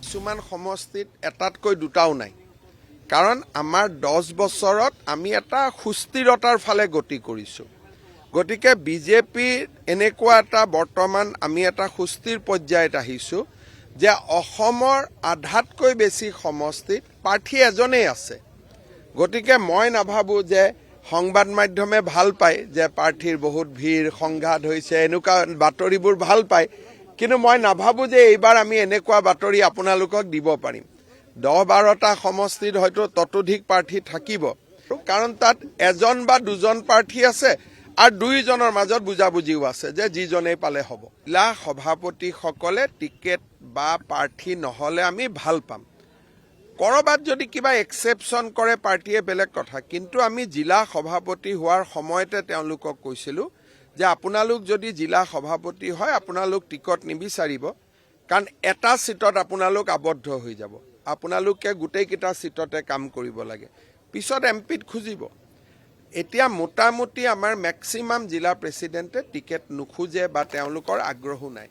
কিছুমান সমষ্টিত এটাতকৈ দুটাও নাই কাৰণ আমাৰ 10 বছৰত আমি এটা সুস্থিৰতাৰ ফালে গতি কৰিছোঁ গতিকে বিজেপিৰ এনেকুৱা এটা বৰ্তমান আমি এটা সুস্থিৰ পৰ্যায়ত আহিছোঁ যে অসমৰ আধাতকৈ বেছি সমষ্টিত প্ৰাৰ্থী এজনেই আছে গতিকে মই নাভাবোঁ যে সংবাদ মাধ্যমে ভাল পায় যে প্ৰাৰ্থীৰ বহুত ভিৰ সংঘাত হৈছে এনেকুৱা বাতৰিবোৰ ভাল পায় কিন্তু মই নাভাবোঁ যে এইবাৰ আমি এনেকুৱা বাতৰি আপোনালোকক দিব পাৰিম 10-12টা সমষ্টিত হয়তো ততোধিক প্ৰাৰ্থী থাকিব কাৰণ তাত এজন বা দুজন প্ৰাৰ্থী আছে আৰু দুইজনৰ মাজত বুজাবুজিও আছে যে যিজনেই পালে হ'ব জিলা সভাপতিসকলে টিকেট বা প্ৰাৰ্থী নহ'লে আমি ভাল পাম কৰবাত যদি কিবা এক্সেপশ্যন কৰে পাৰ্টিয়ে বেলেগ কথা কিন্তু আমি জিলা সভাপতি হোৱাৰ সময়তে তেওঁলোকক কৈছিলোঁ যে আপোনালোক যদি জিলা সভাপতি হয় আপোনালোক টিকট নিবিচাৰিব কাৰণ এটা সিটত আপোনালোক আবদ্ধ হৈ যাব আপোনালোকে গোটেইকেইটা সিটতে কাম কৰিব লাগে পিছত এমপিত খুজিব এতিয়া মোটামুটি আমাৰ মেক্সিমাম জিলা প্ৰেসিডেন্টে টিকেট নুখুজে বা তেওঁলোকৰ আগ্ৰহো নাই